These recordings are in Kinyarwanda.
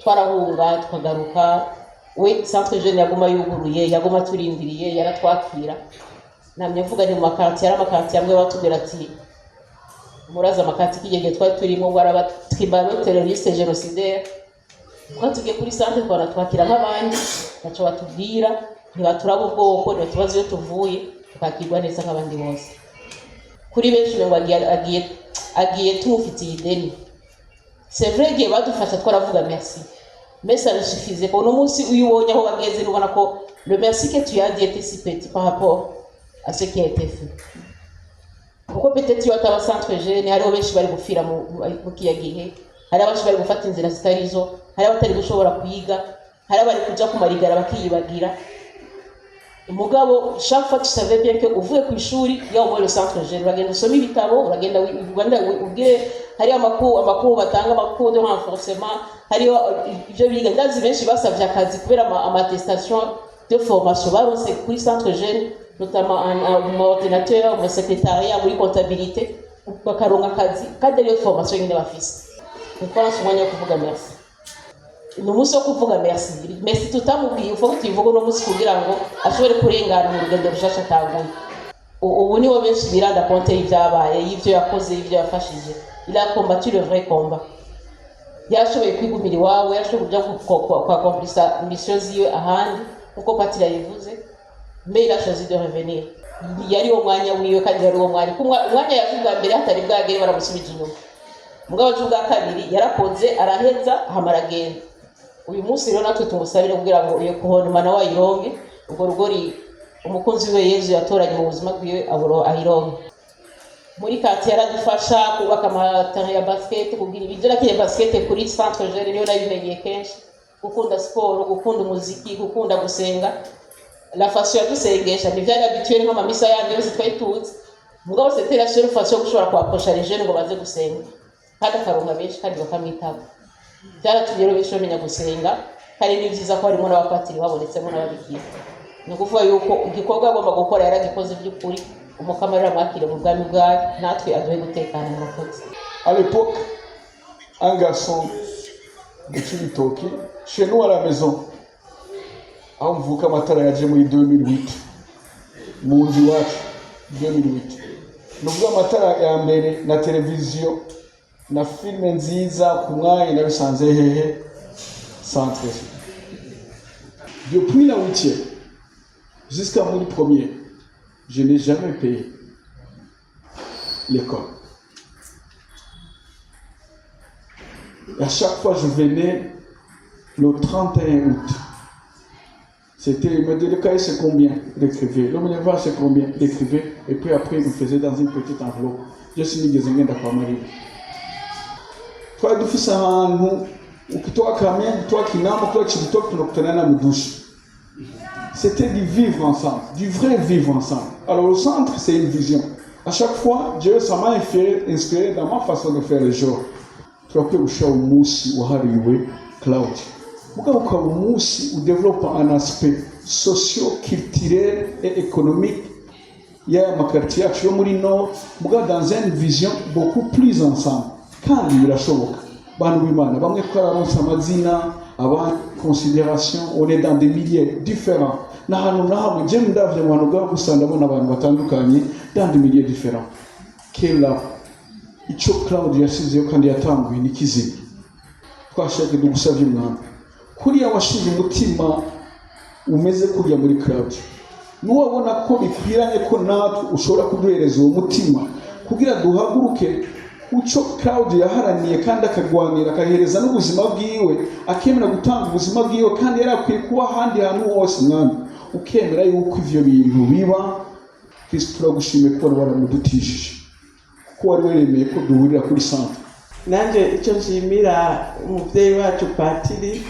twarahunga tukagaruka we centre jeune yaguma yuguruye yaguma turindiriye yaratwakira namye mvuga ni mu makarti yari amakarti amwe batubwira ati muraza amakarti kigege twari turimo baraba tribalo terroriste génocidaire kwa tugiye kuri centre kwa twakira nk'abandi baco batubwira ntibaturaba ubwoko ntibatubaze iyo tuvuye tukakirwa neza nk'abandi bose kuri benshi ngo agiye tumufitiye ideni c'est vrai que badufasha twaravuga merci mais ça ne suffisait pas. Nous aussi uyibonye aho bageze ubona ko le merci que tu as dit était si petit par rapport à ce qui a été fait. Pourquoi peut-être tu as ta centre jeune hari benshi bari gufira mu kiyagihe hari abashi bari gufata inzira zitarizo hari abatari gushobora kuyiga hari abari kuja ku marigara bakiyibagira umugabo chaque fois tu savais bien que uvuye ku ishuri ya au moins le centre jeune uragenda usoma ibitabo uragenda ubwire hari amakuru batanga amakuru de renforcement hari ibyo biga ndazi benshi basavye akazi kubera amatestation de formation baronse kuri centre jeune notamment un ordinateur un secrétariat muri comptabilité bakaronka akazi kandi iyo formation nyine bafise niko mwanya kuvuga merci numuso kuvuga merci tutamubwiye uko tuvuga no musi kugira ngo ashobore kurengana mu rugendo rushasha taguye ubu niwo benshi biranda konte y'ibyabaye y'ivyo yakoze y'ivyo yafashije il a combattu le vrai combat yashoboye kwigumira iwawe yashoboye kujya kwa komplisa mission ziwe ahandi uko patira yivuze mais il a choisi de revenir yari wo mwanya wiwe kandi yari wo mwanya yavuga mbere hatari bwagere baramusubije inyuma mugabo cyubwa kabiri yarakoze araheza hamaragenda uyu munsi rero natwe tumusabire kugira ngo iyo kuhonumana wayironge ubwo rugori umukunzi we Yezu yatoranye mu buzima bwiwe aburo ahironge muri kati yaradufasha kubaka amatara ya basket kugira ibyo nakiye basket kuri centre jeune niyo nabimenyeye kenshi gukunda sport gukunda umuziki gukunda gusenga la façon de sengesha n'ivyari habitué nk'ama misa yandi yose twayituze mugabo c'était la seule façon gushobora kwaposha les jeunes ngo baze gusenga kandi akaronka benshi kandi bakamwitaba byaratumye benshi bamenya gusenga kandi ni byiza ko harimo n'abapatiri babonetsemo n'ababikira ni ukuvuga yuko igikorwa agomba gukora yaragikoze by'ukuri umukamarira mwakire mu bwami bwawe natwe aduhe gutekana mu makozi. À l'époque, un garçon de Chibitoke, chez nous à la maison, aho mvuka amatara yaje muri 2008 mu nzu iwacu 2008 nuvuga amatara ya mbere na televiziyo na filme nziza ku mwanya nabisanze hehe centre. Depuis la 8e jusqu'à mon premier, je n'ai jamais payé l'école. Et à chaque fois je venais le 31 août. C'était, il me dit, le cahier c'est combien? D'écrivait. Le minerval c'est combien? D'écrivait. Et puis après, il me faisait dans une petite enveloppe. Je suis mis des engins d'accord, Marie. Toi, du fils à nous, ou que toi, Kamien, toi qui n'as pas, toi, tu dis, toi, tu n'obtenais pas de douche. C'était du vivre ensemble, du vrai vivre ensemble. Alors, le centre, c'est une vision. À chaque fois, Dieu, ça m'a inspiré dans ma façon de faire les jours. Tu peux au chat au moussi, ou hariwe, Claude. Pourquoi au moussi, ou développe un aspect socio-culturel et économique. Il y a ma quartier, tu es nord, dans une vision beaucoup plus ensemble. Quand il y a la chose, considération, on est dans des milieux différents. Dans des milieux différents. Quelle là, il faut que Claude yasize kandi yatanguye nikizi. Twashaka dugusavye mwana. Kuriya washize umutima umeze kuriya muri Claude. Nuwabona ko bikwiranye ko natwe ushobora kuduhereza uwo mutima kugira duhaguruke uco Claude yaharaniye kandi akagwanira akahereza n'ubuzima bwiwe akemera gutanga ubuzima bwiwe kandi yarakwiye kuba handi hantu hose mwami ukemera yuko ivyo bintu biba Kristo turagushimiye ko waramudutishije ko wari weremeye ko duhurira kuri centre. Nanje icyo nshimira umuvyeyi wacu Patiri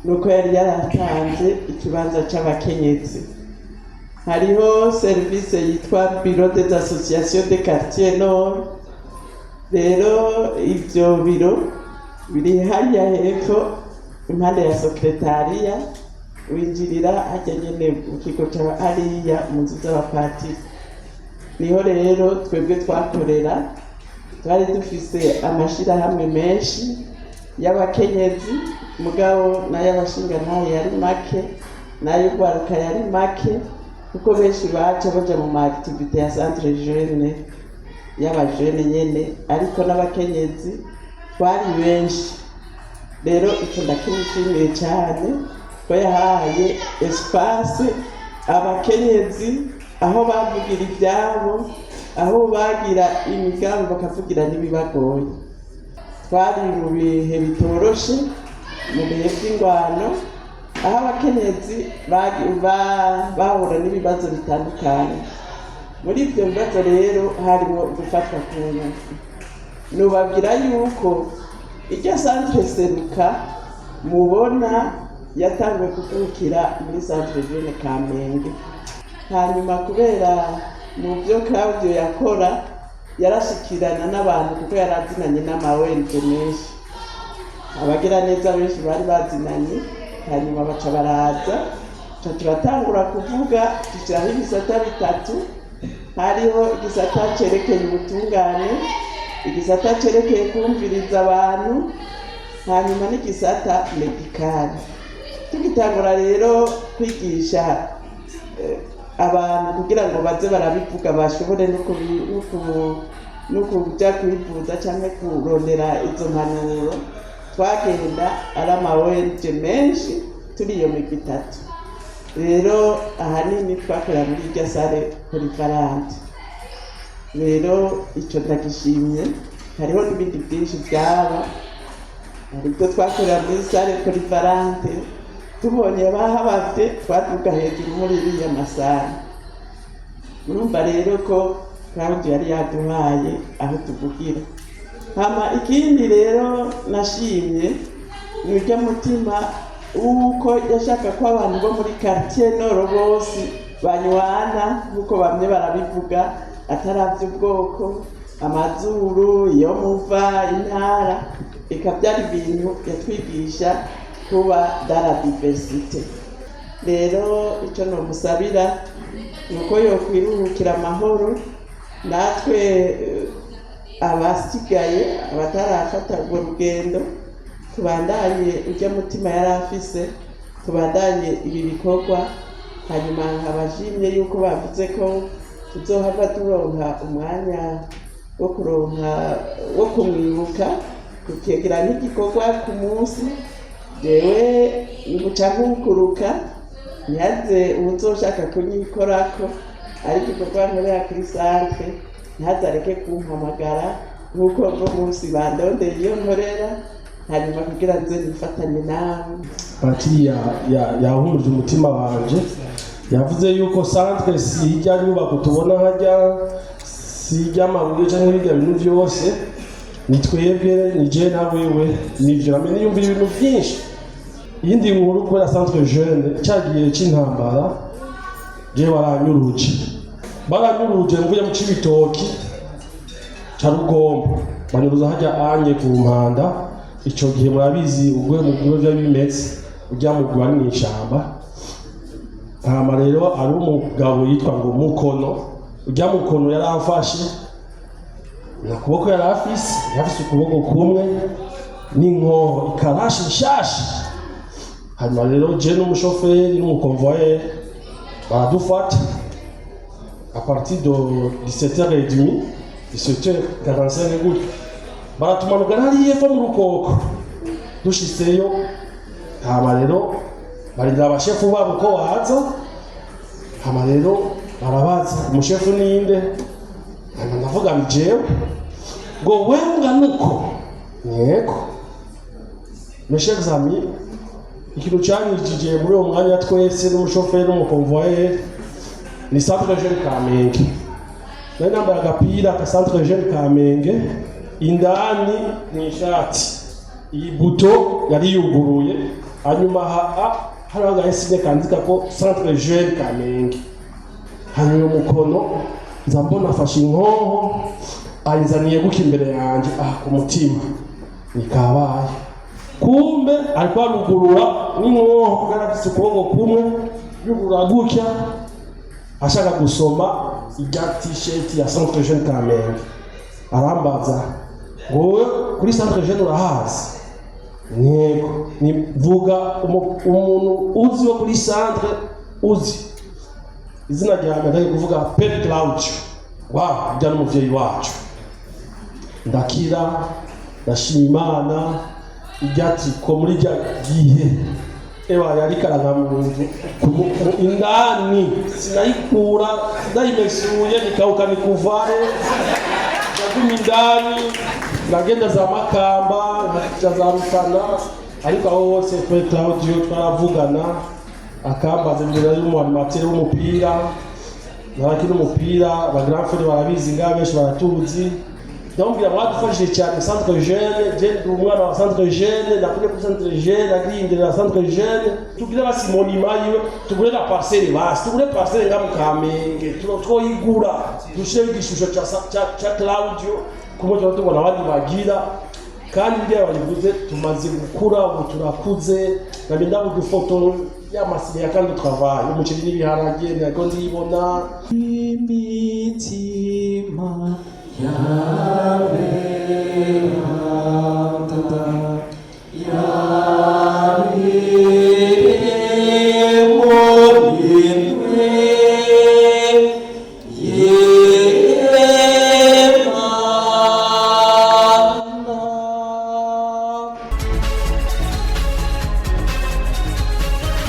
nuko yari yaratanze ikibanza c'abakenyezi. Hariho service yitwa Bureau des Associations de Quartier Nord. Rero ivyo biro biri hariya hepfo impande ya sekretariya winjirira hajya nyene mu kigo cya hariya mu nzu z'abapatiri. Niho rero twebwe twakorera twari dufise amashirahamwe menshi y'abakenyezi mugabo n'ay'abashingantahe yari make n'ay'urwaruka yari make kuko benshi baca baja mu maaktivite ya centre jeune y'abajene nyene ariko n'abakenyezi twari benshi. Rero icyo ndakimishimiye cyane ko yahaye espace abakenyezi aho bavugira ibyabo, aho bagira imigambi bakavugira n'ibibagoye. Twari mu bihe bitoroshe, mu bihe by'ingwano, aho abakenyezi bahura n'ibibazo bitandukanye. Muri ibyo bibazo rero harimo gufatwa ku ngufu. Nubabwira yuko iryo centre Seruka mubona yatangiye kuvukira muri centre jeune Kamenge, hanyuma kubera mu byo Claudio yakora yarashikirana n'abantu kuko yarazinanye n'amawenje menshi, abagira neza benshi bari bazinanye, hanyuma baca baraza turatangura kuvuga dushyiraho ibisata bitatu. Hariho igisata cerekeye ubutungane, igisata cerekeye kumviriza abantu, hanyuma n'igisata medikali. Tugitangura rero kwigisha abantu kugira ngo baze barabivuga bashobore no kuja kwivuza cyangwa kurondera izo mpanuro, twagenda ari amawenje menshi turi iyo migwi itatu. Rero ahanini twakorera muri iryo sare polivalente. Rero icyo ndagishimye. Hariho n'ibindi byinshi byaba, ariko twakorera muri sare polivalente tubonye bahabavye twaduga hejuru muri iriya masare. Murumva rero ko Claudio yari yaduhaye aho tuvugira. Hama ikindi rero nashimye ni urya mutima uko yashaka ko abantu bo muri quartier Nord bose banywana nkuko bamwe barabivuga, ataravye ubwoko, amazuru, iyo muva, intara, eka byari ibintu yatwigisha kuba dara diversite. Rero icyo nomusabira nuko yokwiruhukira amahoro, natwe abasigaye abatarafata urwo rugendo tubandanye ujya mutima yari afise, tubandanye ibi bikorwa. Hanyuma nkabashimye yuko bavuze ko tuzohava turonka umwanya wo kumwibuka, kukigira nk'igikorwa ku munsi. Jewe nguca nkukuruka ntihaze uwuzoshaka kunyikorako, ariko igikorwa nkorera kuri centre ntihaze areke kumpamagara nk'uko uno munsi bandondeye iyo nkorera, hanyuma kugira nze nifatanye nawe. Patiri yahumurije umutima wanje, yavuze yuko centre si ijya nyubako tubona hajya, si ijya amabuye cyangwa ibijya bintu byose, ni twebwe, ni je na wewe, nivyo namenye yumvira ibintu byinshi. Iyindi nkuru kubera centre jeune cyagiye cy'intambara, je baranyuruje mvuye mu Cibitoki ca Rugombo, banyuruza hajya anye ku Mpanda. Ico gihe murabizi ubwo mu biro bya bimeze ujya mu gwari mu ishamba. Hama rero ari umugabo yitwa ngo Mukono, ujya Mukono yaramfashe na kuboko yafise ukuboko kumwe n'inkoho ikarashi nshasha. Hanyuma rero je n'umushoferi n'umukonvoyeur baradufata à partir de 17h30, 17h45 gutyo, baratumanuka hariya epfo mu Rukoko. Dushiseyo hama rero barindira abashefu babo ko baza. Hama rero barabaza umushefu ninde, hanyuma ndavuga ni jewe. Ngo wewe nganuko yego meshe exami. Ikintu cyanyijije muri uwo mwanya twese n'umushoferi n'umukonvoyeur ni centre jeune Kamenge. Nari nambaye agapira ka centre jeune Kamenge, indani ni ishati, iyi buto yari yuguruye, hanyuma hari agahesine kandika ko centre jeune Kamenge. Hanyuma Mukono nza mbona afashe inkoho ayizaniye guka imbere yanjye ku mutima, nikabaye kumbe alikuwa arugurura n'inkoho kugaragaza ukuboko kumwe yugurura gutya ashaka gusoma ijya t-shirt ya centre jeune Kamenge. Arambaza ngo kuri centre jeune urahazi? ntego nivuga umuntu uzi wo kuri centre uzi izina rya mbere ari kuvuga Père Claudio wa ujya n'umuvyeyi wacu ndakira ndashima Imana ibyati ko muri rya gihe ewa yari karanga mu indani sinayikura ndayimesuye nikauka nikuvare ndagumye indani nagenda za Makamba za Rutana ariko aho hose Père Claudio twaravugana akambaza imbere y'umuanimateri w'umupira narakina umupira ba grand frère barabizi ngabe benshi baratuzi ndamubwira mwadufashije cyane centre jeune je umwana wa centre jeune nakuje ku centre jeune agindira la centre jeune tugire ba Simoni mayiwe tugure la parcelle basi tugure parcelle ngamu Kamenge twoyigura dushire igishusho cha Claudio kumoja watu wana wadi bagira kandi ndiye balivuze tumaze gukura ubu turakuze kandi ndavuga ifoto y'amasire ya kandi travail umuceri n'ibiharage nako ndibona imitima yawe